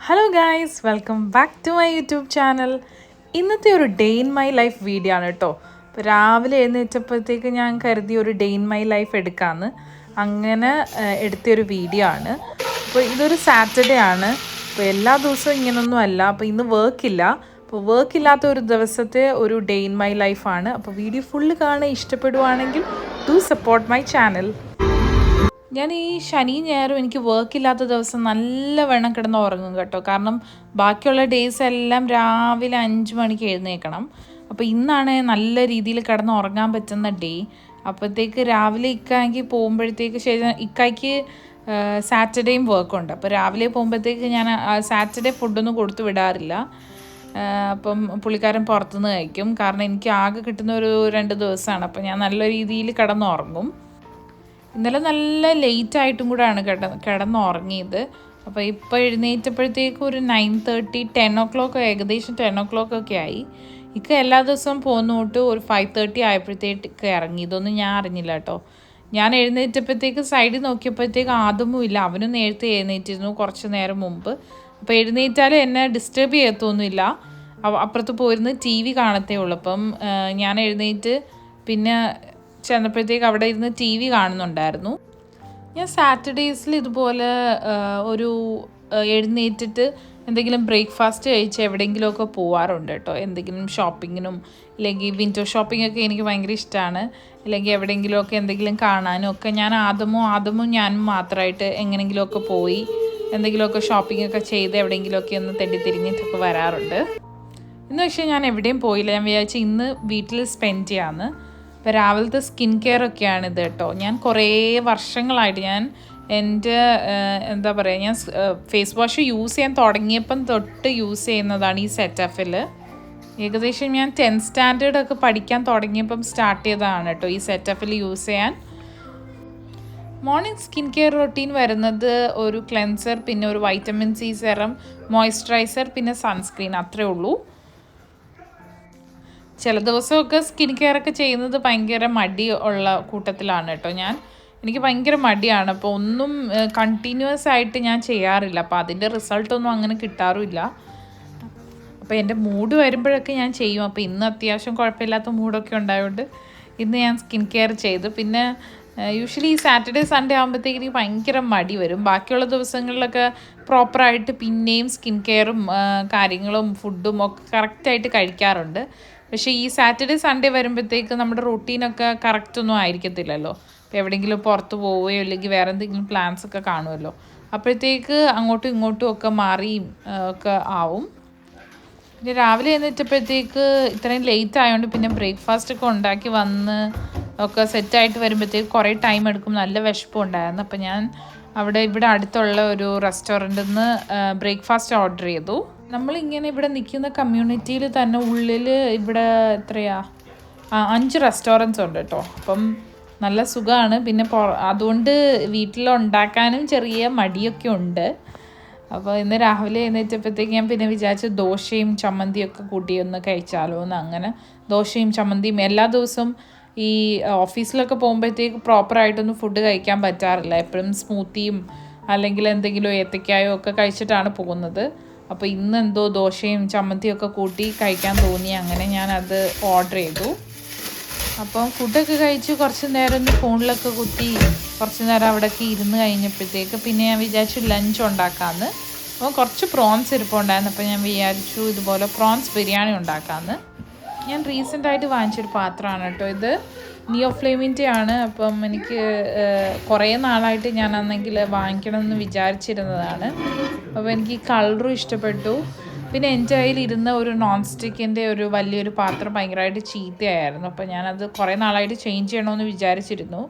Hello guys, welcome back to my YouTube channel. ഇന്നത്തെ ഒരു day in my life video ആണ് കേട്ടോ. അപ്പോൾ രാവിലെ എഴുന്നേറ്റപ്പോഴത്തേക്ക് ഞാൻ കരുതി ഒരു ഡേ ഇൻ മൈ ലൈഫ് എടുക്കാമെന്ന്. അങ്ങനെ എടുത്തൊരു വീഡിയോ ആണ്. അപ്പോൾ ഇതൊരു സാറ്റർഡേ ആണ്. അപ്പോൾ എല്ലാ ദിവസവും ഇങ്ങനൊന്നും അല്ല. അപ്പോൾ ഇന്ന് വർക്കില്ല. അപ്പോൾ വർക്കില്ലാത്ത ഒരു ദിവസത്തെ ഒരു ഡേ ഇൻ മൈ ലൈഫാണ്. അപ്പോൾ വീഡിയോ ഫുള്ള് കാണാൻ ഇഷ്ടപ്പെടുവാണെങ്കിൽ ഡു സപ്പോർട്ട് മൈ ചാനൽ. ഞാൻ ഈ ശനി ഞായറും എനിക്ക് വർക്കില്ലാത്ത ദിവസം നല്ല വേണം കിടന്ന് ഉറങ്ങും കേട്ടോ. കാരണം ബാക്കിയുള്ള ഡേയ്സ് എല്ലാം രാവിലെ 5 മണിക്ക് എഴുന്നേൽക്കണം. അപ്പോൾ ഇന്നാണ് നല്ല രീതിയിൽ കിടന്ന് ഉറങ്ങാൻ പറ്റുന്ന ഡേ. അപ്പോഴത്തേക്ക് രാവിലെ ഇക്കായ്ക്ക് പോകുമ്പോഴത്തേക്ക് ഇക്കായ്ക്ക് സാറ്റർഡേയും വർക്കുണ്ട്. അപ്പോൾ രാവിലെ പോകുമ്പോഴത്തേക്ക് ഞാൻ സാറ്റർഡേ ഫുഡൊന്നും കൊടുത്തു വിടാറില്ല. അപ്പം പുള്ളിക്കാരൻ പുറത്തുനിന്ന് കഴിക്കും. കാരണം എനിക്ക് ആകെ കിട്ടുന്ന ഒരു 2 ദിവസമാണ്. അപ്പോൾ ഞാൻ നല്ല രീതിയിൽ കിടന്നുറങ്ങും. ഇന്നലെ നല്ല ലേറ്റായിട്ടും കൂടെയാണ് കിടന്നുറങ്ങിയത്. അപ്പോൾ ഇപ്പോൾ എഴുന്നേറ്റപ്പോഴത്തേക്കും ഒരു 9:30 10 ഏകദേശം 10 ആയി. എല്ലാ ദിവസവും പോകുന്ന തൊട്ട് ഒരു 5:30 ആയപ്പോഴത്തേക്ക് ഇറങ്ങി. ഇതൊന്നും ഞാൻ അറിഞ്ഞില്ല കേട്ടോ. ഞാൻ എഴുന്നേറ്റപ്പോഴത്തേക്ക് സൈഡിൽ നോക്കിയപ്പോഴത്തേക്ക് ആദമും ഇല്ല. അവനും നേരത്തെ എഴുന്നേറ്റിരുന്നു കുറച്ച് നേരം മുമ്പ്. അപ്പോൾ എഴുന്നേറ്റാലും എന്നെ ഡിസ്റ്റർബ് ചെയ്യത്തൊന്നുമില്ല. അപ്പുറത്ത് പോയിരുന്ന് TV കാണത്തേ ഉള്ളൂ. അപ്പം ഞാൻ എഴുന്നേറ്റ് പിന്നെ ചെന്നപ്പോഴത്തേക്ക് അവിടെ ഇരുന്ന് TV കാണുന്നുണ്ടായിരുന്നു. ഞാൻ സാറ്റർഡേയ്സിൽ ഇതുപോലെ ഒരു എഴുന്നേറ്റിട്ട് എന്തെങ്കിലും ബ്രേക്ക്ഫാസ്റ്റ് കഴിച്ച് എവിടെയെങ്കിലുമൊക്കെ പോവാറുണ്ട് കേട്ടോ. എന്തെങ്കിലും ഷോപ്പിങ്ങിനും, ഇല്ലെങ്കിൽ വിൻഡോ ഷോപ്പിങ്ങൊക്കെ എനിക്ക് ഭയങ്കര ഇഷ്ടമാണ്. അല്ലെങ്കിൽ എവിടെയെങ്കിലുമൊക്കെ എന്തെങ്കിലും കാണാനും ഒക്കെ ഞാൻ ആദമും ഞാനും മാത്രമായിട്ട് എങ്ങനെയെങ്കിലുമൊക്കെ പോയി എന്തെങ്കിലുമൊക്കെ ഷോപ്പിങ്ങൊക്കെ ചെയ്ത് എവിടെയെങ്കിലുമൊക്കെ ഒന്ന് തെണ്ടിത്തിരിഞ്ഞിട്ടൊക്കെ വരാറുണ്ട്. ഇന്ന് പക്ഷേ ഞാൻ എവിടെയും പോയില്ല. ഞാൻ വിചാരിച്ചു ഇന്ന് വീട്ടിൽ സ്പെൻഡ് ചെയ്യാമെന്ന്. ഇപ്പോൾ രാവിലത്തെ സ്കിൻ കെയർ ഒക്കെയാണിത് കേട്ടോ. ഞാൻ കുറേ വർഷങ്ങളായിട്ട് എൻ്റെ എന്താ പറയുക, ഞാൻ ഫേസ് വാഷ് യൂസ് ചെയ്യാൻ തുടങ്ങിയപ്പം തൊട്ട് യൂസ് ചെയ്യുന്നതാണ് ഈ സെറ്റഫിൽ. ഏകദേശം ഞാൻ 10th സ്റ്റാൻഡേർഡൊക്കെ പഠിക്കാൻ തുടങ്ങിയപ്പം സ്റ്റാർട്ട് ചെയ്തതാണ് കേട്ടോ ഈ സെറ്റഫിൽ യൂസ് ചെയ്യാൻ. മോർണിംഗ് സ്കിൻ കെയർ റൊട്ടീൻ വരുന്നത് ഒരു ക്ലെൻസർ, പിന്നെ ഒരു വൈറ്റമിൻ C സെറം, മോയ്സ്ചറൈസർ, പിന്നെ സൺസ്ക്രീൻ, അത്രേ ഉള്ളൂ. ചില ദിവസമൊക്കെ സ്കിൻ കെയർ ഒക്കെ ചെയ്യുന്നത് ഭയങ്കര മടി ഉള്ള കൂട്ടത്തിലാണ് കേട്ടോ എനിക്ക് ഭയങ്കര മടിയാണ്. അപ്പോൾ ഒന്നും കണ്ടിന്യൂസ് ആയിട്ട് ഞാൻ ചെയ്യാറില്ല. അപ്പോൾ അതിൻ്റെ റിസൾട്ടൊന്നും അങ്ങനെ കിട്ടാറുമില്ല. അപ്പോൾ എൻ്റെ മൂഡ് വരുമ്പോഴൊക്കെ ഞാൻ ചെയ്യും. അപ്പോൾ ഇന്ന് അത്യാവശ്യം കുഴപ്പമില്ലാത്ത മൂഡൊക്കെ ഉണ്ടായതുകൊണ്ട് ഇന്ന് ഞാൻ സ്കിൻ കെയർ ചെയ്തു. പിന്നെ യൂഷ്വലി ഈ സാറ്റർഡേ സൺഡേ ആകുമ്പോഴത്തേക്ക് എനിക്ക് ഭയങ്കര മടി വരും. ബാക്കിയുള്ള ദിവസങ്ങളിലൊക്കെ പ്രോപ്പറായിട്ട് പിന്നെയും സ്കിൻ കെയറും കാര്യങ്ങളും ഫുഡും ഒക്കെ കറക്റ്റായിട്ട് കഴിക്കാറുണ്ട്. പക്ഷേ ഈ സാറ്റർഡേ സൺഡേ വരുമ്പോഴത്തേക്ക് നമ്മുടെ റൂട്ടീനൊക്കെ കറക്റ്റൊന്നും ആയിരിക്കത്തില്ലല്ലോ. ഇപ്പോൾ എവിടെയെങ്കിലും പുറത്ത് പോവുകയോ അല്ലെങ്കിൽ വേറെ എന്തെങ്കിലും പ്ലാൻസ് ഒക്കെ കാണുമല്ലോ. അപ്പോഴത്തേക്ക് അങ്ങോട്ടും ഇങ്ങോട്ടും ഒക്കെ മാറിയും ഒക്കെ ആവും. പിന്നെ രാവിലെ എഴുന്നേറ്റപ്പോഴത്തേക്ക് ഇത്രയും ലേറ്റ് ആയതുകൊണ്ട് പിന്നെ ബ്രേക്ക്ഫാസ്റ്റ് ഒക്കെ ഉണ്ടാക്കി വന്ന് ഒക്കെ സെറ്റായിട്ട് വരുമ്പോഴത്തേക്ക് കുറേ ടൈം എടുക്കും. നല്ല വിശപ്പും ഉണ്ടായിരുന്നു. അപ്പോൾ ഞാൻ ഇവിടെ അടുത്തുള്ള ഒരു റെസ്റ്റോറൻറ്റിൽ നിന്ന് ബ്രേക്ക്ഫാസ്റ്റ് ഓർഡർ ചെയ്തു. നമ്മളിങ്ങനെ ഇവിടെ നിൽക്കുന്ന കമ്മ്യൂണിറ്റിയിൽ തന്നെ ഉള്ളിൽ ഇവിടെ 5 റെസ്റ്റോറൻറ്റ്സ് ഉണ്ട് കേട്ടോ. അപ്പം നല്ല സുഖമാണ്. പിന്നെ അതുകൊണ്ട് വീട്ടിലുണ്ടാക്കാനും ചെറിയ മടിയൊക്കെ ഉണ്ട്. അപ്പോൾ ഇന്ന് രാവിലെ എഴുന്നേറ്റപ്പോഴത്തേക്ക് ഞാൻ പിന്നെ വിചാരിച്ചു ദോശയും ചമ്മന്തിയൊക്കെ കൂട്ടി ഒന്ന് കഴിച്ചാലോ എന്ന്. അങ്ങനെ ദോശയും ചമ്മന്തിയും എല്ലാ ദിവസവും ഈ ഓഫീസിലൊക്കെ പോകുമ്പോഴത്തേക്ക് പ്രോപ്പറായിട്ടൊന്നും ഫുഡ് കഴിക്കാൻ പറ്റാറില്ല. എപ്പോഴും സ്മൂത്തിയും അല്ലെങ്കിൽ എന്തെങ്കിലും ഏത്തക്കായോ ഒക്കെ കഴിച്ചിട്ടാണ് പോകുന്നത്. അപ്പോൾ ഇന്ന് എന്തോ ദോശയും ചമ്മന്തിയും ഒക്കെ കൂട്ടി കഴിക്കാൻ തോന്നി. അങ്ങനെ ഞാനത് ഓർഡർ ചെയ്തു. അപ്പം ഫുഡൊക്കെ കഴിച്ച് കുറച്ച് നേരം ഒന്ന് ഫോണിലൊക്കെ കുത്തി കുറച്ച് നേരം അവിടെയൊക്കെ ഇരുന്ന് കഴിഞ്ഞപ്പോഴത്തേക്ക് പിന്നെ ഞാൻ വിചാരിച്ചു ലഞ്ച് ഉണ്ടാക്കാമെന്ന്. അപ്പോൾ കുറച്ച് പ്രോൺസ് ഇരിപ്പുണ്ടായിരുന്നു. അപ്പോൾ ഞാൻ വിചാരിച്ചു ഇതുപോലെ പ്രോൺസ് ബിരിയാണി ഉണ്ടാക്കാമെന്ന്. ഞാൻ റീസെൻ്റായിട്ട് വാങ്ങിച്ചൊരു പാത്രമാണ് കേട്ടോ ഇത്. നിയോ ഫ്ലെയിമിൻ്റെ ആണ്. അപ്പം എനിക്ക് കുറേ നാളായിട്ട് ഞാൻ അന്നെങ്കിൽ വാങ്ങിക്കണമെന്ന് വിചാരിച്ചിരുന്നതാണ്. അപ്പോൾ എനിക്ക് ഈ കളറും ഇഷ്ടപ്പെട്ടു. പിന്നെ എൻ്റെ കയ്യിലിരുന്ന ഒരു നോൺ സ്റ്റിക്കിൻ്റെ ഒരു വലിയൊരു പാത്രം ഭയങ്കരമായിട്ട് ചീത്തയായിരുന്നു. അപ്പോൾ ഞാനത് കുറേ നാളായിട്ട് ചേഞ്ച് ചെയ്യണമെന്ന് വിചാരിച്ചിരുന്നു.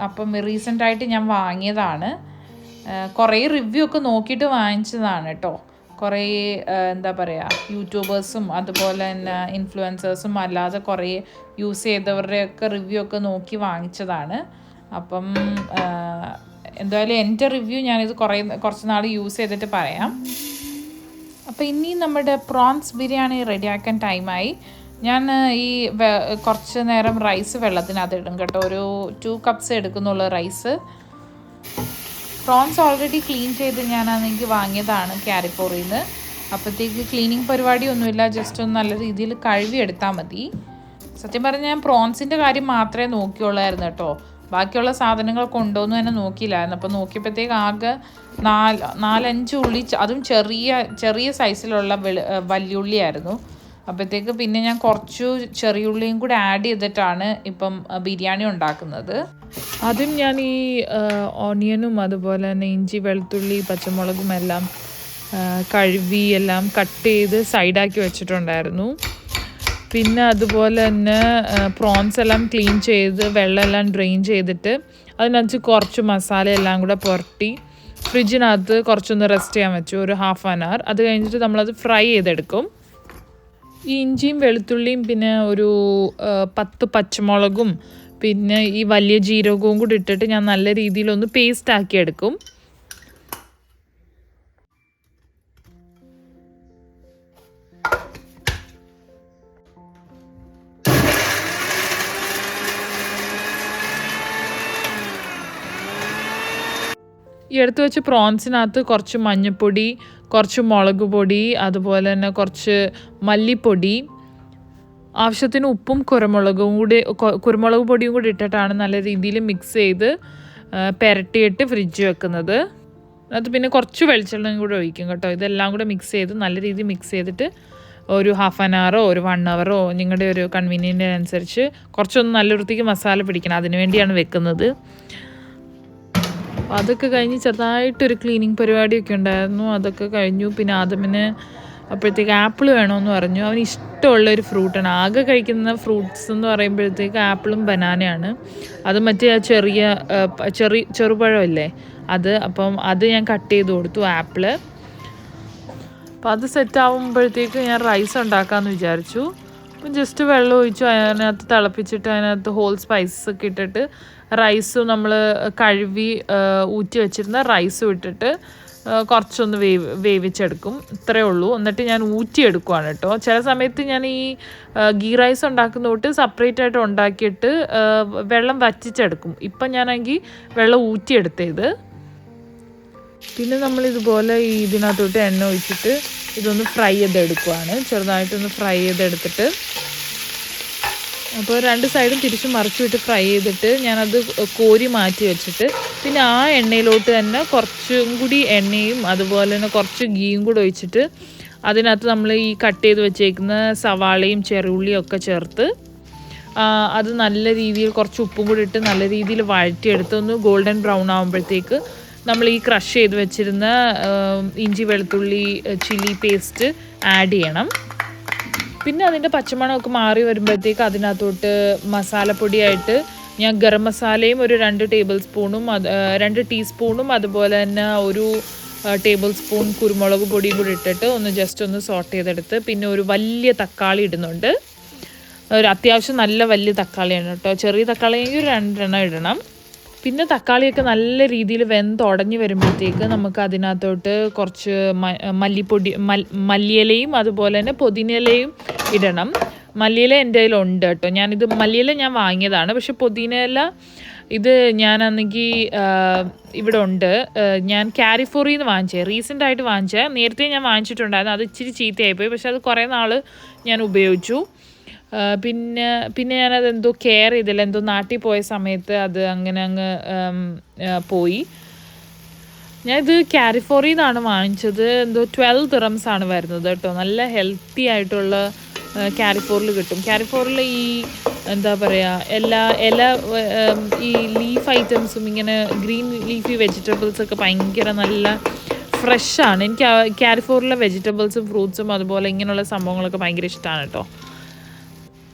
അപ്പം റീസെൻ്റായിട്ട് ഞാൻ വാങ്ങിയതാണ്. കുറേ റിവ്യൂ ഒക്കെ നോക്കിയിട്ട് വാങ്ങിച്ചതാണ് കേട്ടോ. കുറേ എന്താ പറയുക, യൂട്യൂബേഴ്സും അതുപോലെ തന്നെ ഇൻഫ്ലുവൻസേഴ്സും അല്ലാതെ കുറേ യൂസ് ചെയ്തവരുടെയൊക്കെ റിവ്യൂ ഒക്കെ നോക്കി വാങ്ങിച്ചതാണ്. അപ്പം എന്തായാലും എൻ്റെ റിവ്യൂ ഞാനിത് കുറച്ച് നാൾ യൂസ് ചെയ്തിട്ട് പറയാം. അപ്പോൾ ഇനി നമ്മുടെ പ്രോൺസ് ബിരിയാണി റെഡിയാക്കാൻ ടൈമായി. ഞാൻ ഈ കുറച്ച് നേരം റൈസ് വെള്ളത്തിനകത്ത് ഇടും കേട്ടോ. ഒരു 2 കപ്സ് എടുക്കുന്നുള്ളൂ റൈസ്. പ്രോൺസ് ഓൾറെഡി ക്ലീൻ ചെയ്ത് ഞാനാണെങ്കിൽ വാങ്ങിയതാണ് ക്യാരിഫോറിൽ നിന്ന്. അപ്പോഴത്തേക്ക് ക്ലീനിങ് പരിപാടിയൊന്നുമില്ല, ജസ്റ്റ് ഒന്ന് നല്ല രീതിയിൽ കഴുകി എടുത്താൽ മതി. സത്യം പറഞ്ഞാൽ ഞാൻ പ്രോൺസിൻ്റെ കാര്യം മാത്രമേ നോക്കിയുള്ളായിരുന്നു കേട്ടോ. ബാക്കിയുള്ള സാധനങ്ങൾ കൊണ്ടുവന്നു തന്നെ നോക്കിയില്ലായിരുന്നു. അപ്പോൾ നോക്കിയപ്പോഴത്തേക്ക് ആകെ 4-5 ഉള്ളി, അതും ചെറിയ സൈസിലുള്ള വലിയുള്ളിയായിരുന്നു. അപ്പോഴത്തേക്ക് പിന്നെ ഞാൻ കുറച്ച് ചെറിയുള്ളിയും കൂടി ആഡ് ചെയ്തിട്ടാണ് ഇപ്പം ബിരിയാണി ഉണ്ടാക്കുന്നത്. അതും ഞാൻ ഈ ഓണിയനും അതുപോലെ തന്നെ ഇഞ്ചി, വെളുത്തുള്ളി, പച്ചമുളകും എല്ലാം കഴുകി എല്ലാം കട്ട് ചെയ്ത് സൈഡാക്കി വെച്ചിട്ടുണ്ടായിരുന്നു. പിന്നെ അതുപോലെ തന്നെ പ്രോൺസ് എല്ലാം ക്ലീൻ ചെയ്ത് വെള്ളമെല്ലാം ഡ്രെയിൻ ചെയ്തിട്ട് അതിനകത്ത് കുറച്ച് മസാല എല്ലാം കൂടെ പുരട്ടി ഫ്രിഡ്ജിനകത്ത് കുറച്ചൊന്ന് റെസ്റ്റ് ചെയ്യാൻ വെച്ചു, ഒരു 1/2 hour. അത് കഴിഞ്ഞിട്ട് നമ്മളത് ഫ്രൈ ചെയ്തെടുക്കും. ഈ ഇഞ്ചിയും വെളുത്തുള്ളിയും പിന്നെ ഒരു 10 പച്ചമുളകും പിന്നെ ഈ വലിയ ജീരകവും കൂടി ഇട്ടിട്ട് ഞാൻ നല്ല രീതിയിലൊന്ന് പേസ്റ്റ് ആക്കി എടുക്കും. ഈ എടുത്ത് വെച്ച് പ്രോൺസിനകത്ത് കുറച്ച് മഞ്ഞൾപ്പൊടി, കുറച്ച് മുളക് പൊടി, അതുപോലെ തന്നെ കുറച്ച് മല്ലിപ്പൊടി, ആവശ്യത്തിന് ഉപ്പും കുരുമുളക് പൊടിയും കൂടി ഇട്ടിട്ടാണ് നല്ല രീതിയിൽ മിക്സ് ചെയ്ത് പുരട്ടിയിട്ട് ഫ്രിഡ്ജ് വെക്കുന്നത്. അത് പിന്നെ കുറച്ച് വെളിച്ചെണ്ണയും കൂടി ഒഴിക്കും കേട്ടോ. ഇതെല്ലാം കൂടെ മിക്സ് ചെയ്ത് നല്ല രീതിയിൽ മിക്സ് ചെയ്തിട്ട് ഒരു 1/2 hour ഒരു 1 hour നിങ്ങളുടെ ഒരു കൺവീനിയൻറ്റിനനുസരിച്ച് കുറച്ചൊന്ന് നല്ല വൃത്തിക്ക് മസാല പിടിക്കണം, അതിന് വേണ്ടിയാണ് വെക്കുന്നത്. അതൊക്കെ കഴിഞ്ഞ് ചെറുതായിട്ടൊരു ക്ലീനിങ് പരിപാടിയൊക്കെ ഉണ്ടായിരുന്നു. അതൊക്കെ കഴിഞ്ഞു. പിന്നെ ആദമിന് അപ്പോഴത്തേക്ക് ആപ്പിൾ വേണമെന്ന് പറഞ്ഞു. അവന് ഇഷ്ടമുള്ളൊരു ഫ്രൂട്ടാണ്. ആകെ കഴിക്കുന്ന ഫ്രൂട്ട്സ് എന്ന് പറയുമ്പോഴത്തേക്ക് ആപ്പിളും ബനാനയാണ്. അത് മറ്റേ ആ ചെറുപഴമില്ലേ അത്. അപ്പം അത് ഞാൻ കട്ട് ചെയ്ത് കൊടുത്തു, ആപ്പിള്. അപ്പം അത് സെറ്റാകുമ്പോഴത്തേക്ക് ഞാൻ റൈസ് ഉണ്ടാക്കാമെന്ന് വിചാരിച്ചു. അപ്പം ജസ്റ്റ് വെള്ളം ഒഴിച്ചു, അതിനകത്ത് തിളപ്പിച്ചിട്ട് അതിനകത്ത് ഹോൾ സ്പൈസസ് ഒക്കെ ഇട്ടിട്ട് റൈസും നമ്മൾ കഴുകി ഊറ്റി വെച്ചിരുന്ന റൈസും ഇട്ടിട്ട് കുറച്ചൊന്ന് വേവിച്ചെടുക്കും. ഇത്രയേ ഉള്ളൂ. എന്നിട്ട് ഞാൻ ഊറ്റിയെടുക്കുവാണ് കേട്ടോ. ചില സമയത്ത് ഞാൻ ഈ ഗീ റൈസ് ഉണ്ടാക്കുന്ന തൊട്ട് സെപ്പറേറ്റ് ആയിട്ട് ഉണ്ടാക്കിയിട്ട് വെള്ളം വറ്റിച്ചെടുക്കും. ഇപ്പം ഞാനാണെങ്കിൽ വെള്ളം ഊറ്റിയെടുത്തത്. പിന്നെ നമ്മളിതുപോലെ ഇതിനകത്തോട്ട് എണ്ണ ഒഴിച്ചിട്ട് ഇതൊന്ന് ഫ്രൈ ചെയ്തെടുക്കുവാണ്. ചെറുതായിട്ടൊന്ന് ഫ്രൈ ചെയ്തെടുത്തിട്ട് അപ്പോൾ 2 സൈഡും തിരിച്ച് മറിച്ച് വിട്ട് ഫ്രൈ ചെയ്തിട്ട് ഞാനത് കോരി മാറ്റി വെച്ചിട്ട് പിന്നെ ആ എണ്ണയിലോട്ട് തന്നെ കുറച്ചും കൂടി എണ്ണയും അതുപോലെ തന്നെ കുറച്ച് ഗീയും കൂടി ഒഴിച്ചിട്ട് അതിനകത്ത് നമ്മൾ ഈ കട്ട് ചെയ്ത് വെച്ചേക്കുന്ന സവാളയും ചെറുള്ളിയും ഒക്കെ ചേർത്ത് അത് നല്ല രീതിയിൽ കുറച്ച് ഉപ്പും കൂടി ഇട്ട് നല്ല രീതിയിൽ വഴറ്റിയെടുത്ത് ഒന്ന് ഗോൾഡൻ ബ്രൗൺ ആകുമ്പോഴത്തേക്ക് നമ്മൾ ഈ ക്രഷ് ചെയ്ത് വെച്ചിരുന്ന ഇഞ്ചി, വെളുത്തുള്ളി, ചില്ലി പേസ്റ്റ് ആഡ് ചെയ്യണം. പിന്നെ അതിൻ്റെ പച്ചമണമൊക്കെ മാറി വരുമ്പോഴത്തേക്ക് അതിനകത്തോട്ട് മസാലപ്പൊടിയായിട്ട് ഞാൻ ഗരം മസാലയും ഒരു 2 ടീസ്പൂണും അതുപോലെ തന്നെ ഒരു ടേബിൾ സ്പൂൺ കുരുമുളക് പൊടിയും കൂടി ഇട്ടിട്ട് ഒന്ന് ജസ്റ്റ് ഒന്ന് സോട്ട് ചെയ്തെടുത്ത് പിന്നെ ഒരു വലിയ തക്കാളി ഇടുന്നുണ്ട്. ഒരു അത്യാവശ്യം നല്ല വലിയ തക്കാളിയാണ് കേട്ടോ. ചെറിയ തക്കാളിയെങ്കിൽ 2 ഇടണം. പിന്നെ തക്കാളിയൊക്കെ നല്ല രീതിയിൽ വെന്തുടഞ്ഞ് വരുമ്പോഴത്തേക്ക് നമുക്ക് അതിനകത്തോട്ട് കുറച്ച് മല്ലിയിലയും അതുപോലെ തന്നെ പുതിനയിലയും ഇടണം. മല്ലിയില എൻ്റെ കയ്യിലുണ്ട് കേട്ടോ. മല്ലിയില ഞാൻ വാങ്ങിയതാണ്. പക്ഷെ പുതിനയില ഇത് ഞാനാണെങ്കിൽ ഇവിടെ ഉണ്ട്. ഞാൻ ക്യാരിഫോറിൽ നിന്ന് വാങ്ങിച്ചത്, റീസെൻ്റായിട്ട് വാങ്ങിച്ചത്. നേരത്തെ ഞാൻ വാങ്ങിച്ചിട്ടുണ്ടായിരുന്നു. അത് ഇച്ചിരി ചീത്തയായിപ്പോയി. പക്ഷെ അത് കുറേ നാൾ ഞാൻ ഉപയോഗിച്ചു. പിന്നെ ഞാനതെന്തോ കെയർ ചെയ്തില്ല. എന്തോ നാട്ടിൽ പോയ സമയത്ത് അത് അങ്ങ് പോയി. ഞാനിത് ക്യാരിഫോറിൽ നിന്നാണ് വാങ്ങിച്ചത്. എന്തോ 12 dirhams ആണ് വരുന്നത് കേട്ടോ. നല്ല ഹെൽത്തി ആയിട്ടുള്ള ക്യാരിഫോറിൽ കിട്ടും. ക്യാരിഫോറിൽ ഈ എന്താ പറയുക ഈ ലീഫ് ഐറ്റംസും ഇങ്ങനെ ഗ്രീൻ ലീഫി വെജിറ്റബിൾസൊക്കെ ഭയങ്കര നല്ല ഫ്രഷാണ്. എനിക്ക് ക്യാരിഫോറിലെ വെജിറ്റബിൾസും ഫ്രൂട്ട്സും അതുപോലെ ഇങ്ങനെയുള്ള സംഭവങ്ങളൊക്കെ ഭയങ്കര ഇഷ്ടമാണ് കേട്ടോ.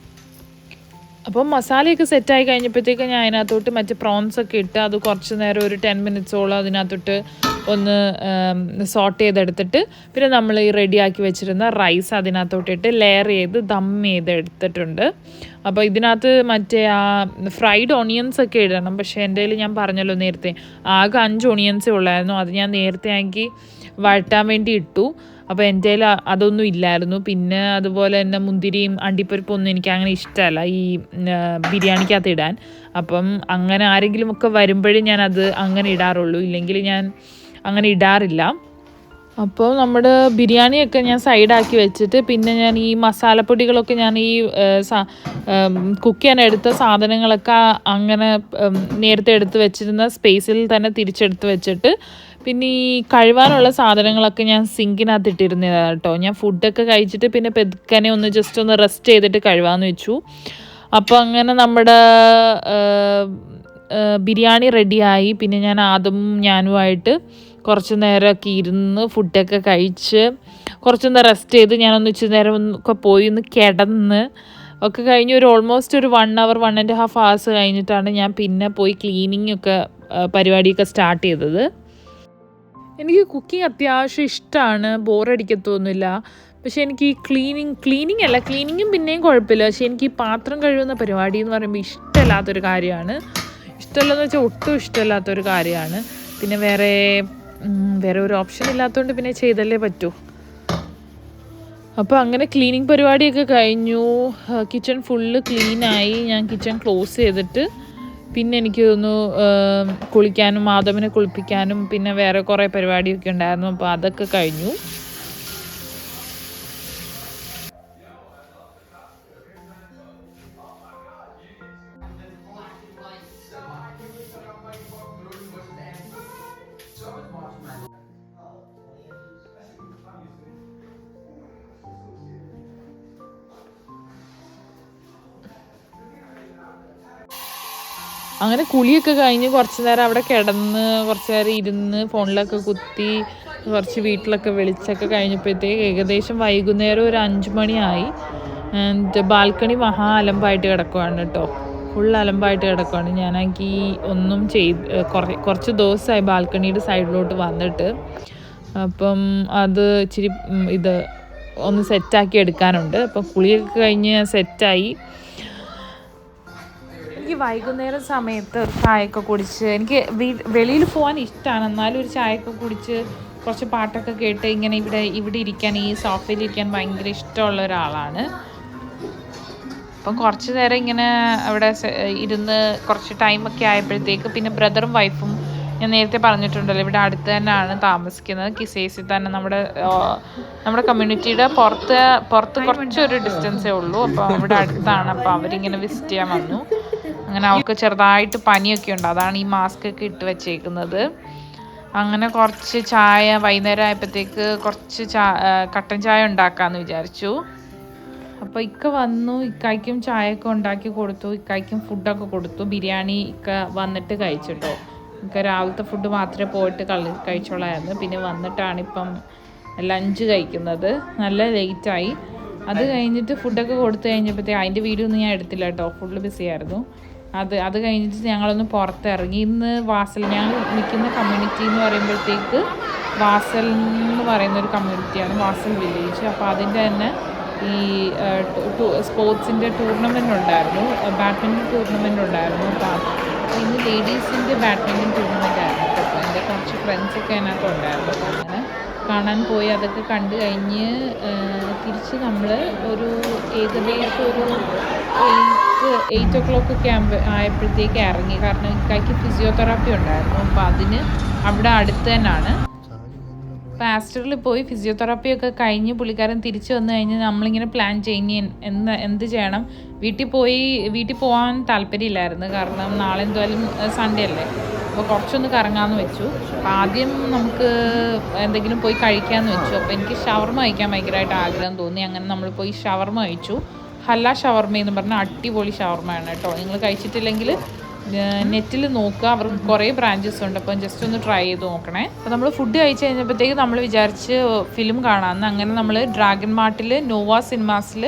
അപ്പം മസാലയൊക്കെ സെറ്റായി കഴിഞ്ഞപ്പോഴത്തേക്ക് ഞാൻ അതിനകത്തോട്ട് മറ്റേ പ്രോൺസൊക്കെ ഇട്ട് അത് കുറച്ച് നേരം ഒരു 10 minutesോളം അതിനകത്തോട്ട് ഒന്ന് സോട്ട് ചെയ്തെടുത്തിട്ട് പിന്നെ നമ്മൾ ഈ റെഡിയാക്കി വെച്ചിരുന്ന റൈസ് അതിനകത്തോട്ടിട്ട് ലെയർ ചെയ്ത് ദം ചെയ്തെടുത്തിട്ടുണ്ട്. അപ്പോൾ ഇതിനകത്ത് മറ്റേ ആ ഫ്രൈഡ് ഓണിയൻസ് ഒക്കെ ഇടണം. പക്ഷേ എൻ്റെ കയ്യിൽ ഞാൻ പറഞ്ഞല്ലോ നേരത്തെ ആകെ 5 ഓണിയൻസേ ഉള്ളായിരുന്നു. അത് ഞാൻ നേരത്തെ ആക്കി വഴറ്റാൻ വേണ്ടി ഇട്ടു. അപ്പോൾ എൻ്റെ കയ്യിൽ അതൊന്നും ഇല്ലായിരുന്നു. പിന്നെ അതുപോലെ തന്നെ മുന്തിരിയും അണ്ടിപ്പരിപ്പൊന്നും എനിക്ക് അങ്ങനെ ഇഷ്ടമല്ല ഈ ബിരിയാണിക്കകത്ത് ഇടാൻ. അപ്പം അങ്ങനെ ആരെങ്കിലുമൊക്കെ വരുമ്പോഴേ ഞാനത് അങ്ങനെ ഇടാറുള്ളൂ, ഇല്ലെങ്കിൽ ഞാൻ അങ്ങനെ ഇടാറില്ല. അപ്പോൾ നമ്മുടെ ബിരിയാണിയൊക്കെ ഞാൻ സൈഡാക്കി വെച്ചിട്ട് പിന്നെ ഞാൻ ഈ മസാലപ്പൊടികളൊക്കെ ഞാൻ ഈ കുക്ക് ചെയ്യാൻ എടുത്ത സാധനങ്ങളൊക്കെ അങ്ങനെ നേരത്തെ എടുത്ത് വെച്ചിരുന്ന സ്പേസിൽ തന്നെ തിരിച്ചെടുത്ത് വെച്ചിട്ട് പിന്നെ ഈ കഴുകാനുള്ള സാധനങ്ങളൊക്കെ ഞാൻ സിങ്കിനകത്ത് ഇട്ടിരുന്നതാണ് കേട്ടോ. ഞാൻ ഫുഡൊക്കെ കഴിച്ചിട്ട് പിന്നെ പെതുക്കനെ ഒന്ന് ജസ്റ്റ് ഒന്ന് റെസ്റ്റ് ചെയ്തിട്ട് കഴുകാമെന്ന് വെച്ചു. അപ്പോൾ അങ്ങനെ നമ്മുടെ ബിരിയാണി റെഡിയായി. പിന്നെ ഞാൻ ഞാനുമായിട്ട് കുറച്ച് നേരമൊക്കെ ഇരുന്ന് ഫുഡൊക്കെ കഴിച്ച് കുറച്ചൊന്ന് റെസ്റ്റ് ചെയ്ത് ഞാനൊന്ന് ഇച്ചിരി നേരം ഒക്കെ പോയി ഒന്ന് കിടന്ന് ഒക്കെ കഴിഞ്ഞ് ഒരു ഓൾമോസ്റ്റ് ഒരു 1 hour 1.5 hours കഴിഞ്ഞിട്ടാണ് ഞാൻ പിന്നെ പോയി ക്ലീനിങ് ഒക്കെ പരിപാടിയൊക്കെ സ്റ്റാർട്ട് ചെയ്തത്. എനിക്ക് കുക്കിംഗ് അത്യാവശ്യം ഇഷ്ടമാണ്, ബോറടിക്കത്തൊന്നുമില്ല. പക്ഷേ എനിക്ക് ഈ ക്ലീനിങ്ങും പിന്നെയും കുഴപ്പമില്ല. പക്ഷേ എനിക്ക് ഈ പാത്രം കഴുകുന്ന പരിപാടി എന്ന് പറയുമ്പോൾ ഇഷ്ടമില്ലാത്തൊരു കാര്യമാണ്. ഇഷ്ടമല്ലെന്ന് വെച്ചാൽ ഒട്ടും ഇഷ്ടമില്ലാത്തൊരു കാര്യമാണ്. പിന്നെ വേറെ ഒരു ഓപ്ഷൻ ഇല്ലാത്തതുകൊണ്ട് പിന്നെ ചെയ്തല്ലേ പറ്റൂ. അപ്പോൾ അങ്ങനെ ക്ലീനിങ് പരിപാടിയൊക്കെ കഴിഞ്ഞു. കിച്ചൺ ഫുള്ള് ക്ലീനായി. ഞാൻ കിച്ചൺ ക്ലോസ് ചെയ്തിട്ട് പിന്നെ എനിക്ക് തോന്നുന്നു കുളിക്കാനും മാധവനെ കുളിപ്പിക്കാനും പിന്നെ വേറെ കുറേ പരിപാടിയൊക്കെ ഉണ്ടായിരുന്നു. അപ്പോൾ അതൊക്കെ കഴിഞ്ഞു. അങ്ങനെ കുളിയൊക്കെ കഴിഞ്ഞ് കുറച്ച് നേരം അവിടെ കിടന്ന് കുറച്ച് നേരം ഇരുന്ന് ഫോണിലൊക്കെ കുത്തി കുറച്ച് വീട്ടിലൊക്കെ വിളിച്ചൊക്കെ കഴിഞ്ഞപ്പോഴത്തേക്ക് ഏകദേശം വൈകുന്നേരം ഒരു 5 മണിയായി. ആൻഡ് ബാൽക്കണി മഹാ അലമ്പായിട്ട് കിടക്കുവാണ് കേട്ടോ, ഫുൾ അലമ്പായിട്ട് കിടക്കുവാണ്. ഞാനാണെങ്കിൽ ഒന്നും കുറച്ച് ദിവസമായി ബാൽക്കണിയുടെ സൈഡിലോട്ട് വന്നിട്ട്. അപ്പം അത് ഇച്ചിരി ഒന്ന് സെറ്റാക്കി എടുക്കാനുണ്ട്. അപ്പം കുളിയൊക്കെ കഴിഞ്ഞ് സെറ്റായി. എനിക്ക് വൈകുന്നേരം സമയത്ത് ഒരു ചായയൊക്കെ കുടിച്ച്, എനിക്ക് വെളിയിൽ പോകാൻ ഇഷ്ടമാണ്, എന്നാലും ഒരു ചായയൊക്കെ കുടിച്ച് കുറച്ച് പാട്ടൊക്കെ കേട്ട് ഇങ്ങനെ ഇവിടെ ഇരിക്കാൻ, ഈ സോഫയിൽ ഇരിക്കാൻ ഭയങ്കര ഇഷ്ടമുള്ള ഒരാളാണ്. അപ്പം കുറച്ച് നേരം ഇങ്ങനെ അവിടെ ഇരുന്ന് കുറച്ച് ടൈമൊക്കെ ആയപ്പോഴത്തേക്ക് പിന്നെ ബ്രദറും വൈഫും, ഞാൻ നേരത്തെ പറഞ്ഞിട്ടുണ്ടല്ലോ ഇവിടെ അടുത്ത് തന്നെയാണ് താമസിക്കുന്നത്, കിസേസിൽ തന്നെ. നമ്മുടെ കമ്മ്യൂണിറ്റിയുടെ പുറത്ത് കുറച്ചൊരു ഡിസ്റ്റൻസേ ഉള്ളൂ. അപ്പോൾ അവിടെ അടുത്താണ്. അപ്പോൾ അവരിങ്ങനെ വിസിറ്റ് ചെയ്യാൻ വന്നു. അങ്ങനെ അവർക്ക് ചെറുതായിട്ട് പനിയൊക്കെ ഉണ്ട്, അതാണ് ഈ മാസ്ക് ഒക്കെ ഇട്ട് വെച്ചേക്കുന്നത്. അങ്ങനെ കുറച്ച് ചായ വൈകുന്നേരം ആയപ്പോഴത്തേക്ക് കുറച്ച് കട്ടൻ ചായ ഉണ്ടാക്കാമെന്ന് വിചാരിച്ചു. അപ്പോൾ ഇക്ക വന്നു, ഇക്കായ്ക്കും ചായയൊക്കെ ഉണ്ടാക്കി കൊടുത്തു, ഇക്കായ്ക്കും ഫുഡൊക്കെ കൊടുത്തു. ബിരിയാണി ഇക്ക വന്നിട്ട് കഴിച്ചിട്ടോ. ഇക്ക രാവിലത്തെ ഫുഡ് മാത്രമേ പോയിട്ട് കഴിച്ചോളായിരുന്നു. പിന്നെ വന്നിട്ടാണ് ഇപ്പം ലഞ്ച് കഴിക്കുന്നത്. നല്ല ലേറ്റായി. അത് കഴിഞ്ഞിട്ട് ഫുഡൊക്കെ കൊടുത്തു കഴിഞ്ഞപ്പോഴത്തേക്ക് അതിൻ്റെ വീഡിയോ ഒന്നും ഞാൻ എടുത്തില്ല കേട്ടോ, ഫുള്ള് ബിസി ആയിരുന്നു. അത് കഴിഞ്ഞിട്ട് ഞങ്ങളൊന്ന് പുറത്തിറങ്ങി. ഇന്ന് ഞങ്ങൾ നിൽക്കുന്ന കമ്മ്യൂണിറ്റി എന്ന് പറയുമ്പോഴത്തേക്ക് വാസൽ എന്ന് പറയുന്നൊരു കമ്മ്യൂണിറ്റിയാണ്, വാസൽ വില്ലേജ്. അപ്പോൾ അതിൻ്റെ തന്നെ ഈ സ്പോർട്സിൻ്റെ ടൂർണമെൻ്റ് ഉണ്ടായിരുന്നു, ബാഡ്മിൻ്റൺ ടൂർണമെൻ്റ് ഉണ്ടായിരുന്നു. അപ്പോൾ ഇന്ന് ലേഡീസിൻ്റെ ബാഡ്മിൻ്റൺ ടൂർണമെൻ്റ് ആയിരുന്നു. അപ്പോൾ എൻ്റെ കുറച്ച് ഫ്രണ്ട്സൊക്കെ അതിനകത്ത് ഉണ്ടായിരുന്നു. അപ്പോൾ അങ്ങനെ കാണാൻ പോയി. അതൊക്കെ കണ്ടു കഴിഞ്ഞ് തിരിച്ച് നമ്മൾ ഏകദേശം ഒരു 8 o'clock ഒക്കെ ആയപ്പോഴത്തേക്ക് ഇറങ്ങി. കാരണം ഇക്കായ്ക്ക് ഫിസിയോതെറാപ്പി ഉണ്ടായിരുന്നു. അപ്പോൾ അതിന് അവിടെ അടുത്ത് തന്നെയാണ്. അപ്പോൾ ആസ്റ്ററിൽ പോയി ഫിസിയോതെറാപ്പിയൊക്കെ കഴിഞ്ഞ് പുള്ളിക്കാരൻ തിരിച്ച് വന്നു കഴിഞ്ഞ് നമ്മളിങ്ങനെ പ്ലാൻ ചെയ്യുന്ന എന്ത് ചെയ്യണം. വീട്ടിൽ പോകാൻ താല്പര്യമില്ലായിരുന്നു, കാരണം നാളെ എന്തായാലും സൺഡേ അല്ലേ. അപ്പോൾ കുറച്ചൊന്ന് കറങ്ങാമെന്ന് വെച്ചു. അപ്പോൾ ആദ്യം നമുക്ക് എന്തെങ്കിലും പോയി കഴിക്കാമെന്ന് വെച്ചു. അപ്പോൾ എനിക്ക് ഷവർമ കഴിക്കാൻ ഭയങ്കരമായിട്ട് ആഗ്രഹം തോന്നി. അങ്ങനെ നമ്മൾ പോയി ഷവർമ കഴിച്ചു. ഹല്ല ഷവർമ എന്ന് പറഞ്ഞാൽ അടിപൊളി ഷവർമയാണ് കേട്ടോ. നിങ്ങൾ കഴിച്ചിട്ടില്ലെങ്കിൽ നെറ്റിൽ നോക്കുക, അവർക്ക് കുറേ ബ്രാഞ്ചസ് ഉണ്ട്. അപ്പം ജസ്റ്റ് ഒന്ന് ട്രൈ ചെയ്ത് നോക്കണേ. അപ്പോൾ നമ്മൾ ഫുഡ് കഴിച്ച് കഴിഞ്ഞപ്പോഴത്തേക്ക് നമ്മൾ വിചാരിച്ച് ഫിലിം കാണാമെന്ന്. അങ്ങനെ നമ്മൾ ഡ്രാഗൺ മാർട്ടിൽ നോവ സിനിമാസിൽ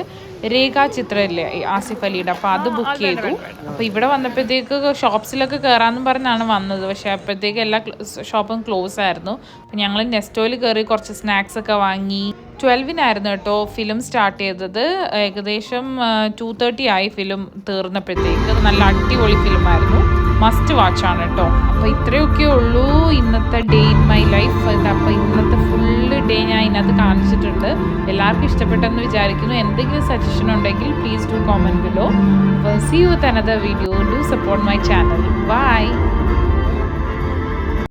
രേഖ ചിത്രമില്ലേ ആസിഫ് അലിയുടെ, അപ്പോൾ അത് ബുക്ക് ചെയ്തു. അപ്പോൾ ഇവിടെ വന്നപ്പോഴത്തേക്ക് ഷോപ്സിലൊക്കെ കയറാമെന്നും പറഞ്ഞാണ് വന്നത്. പക്ഷേ അപ്പോഴത്തേക്ക് എല്ലാ ഷോപ്പും ക്ലോസ് ആയിരുന്നു. അപ്പോൾ ഞങ്ങൾ നെസ്റ്റോയിൽ കയറി കുറച്ച് സ്നാക്സ് ഒക്കെ വാങ്ങി. 12-നായിരുന്നു കേട്ടോ ഫിലിം സ്റ്റാർട്ട് ചെയ്തത്. ഏകദേശം 2:30 ആയി ഫിലിം തീർന്നപ്പോഴത്തേക്ക്. നല്ല അടിപൊളി ഫിലിമായിരുന്നു, മസ്റ്റ് വാച്ചാണ് കേട്ടോ. അപ്പോൾ ഇത്രയൊക്കെ ഉള്ളൂ ഇന്നത്തെ ഡേ ഇൻ മൈ ലൈഫ്. അപ്പോൾ ഇന്നത്തെ ഫുള്ള് ഡേ ഞാൻ അതിനകത്ത് കാണിച്ചിട്ടുണ്ട്. എല്ലാവർക്കും ഇഷ്ടപ്പെട്ടെന്ന് വിചാരിക്കുന്നു. എന്തെങ്കിലും സജഷൻ ഉണ്ടെങ്കിൽ please do comment below. See you with another video. Do support my channel. By.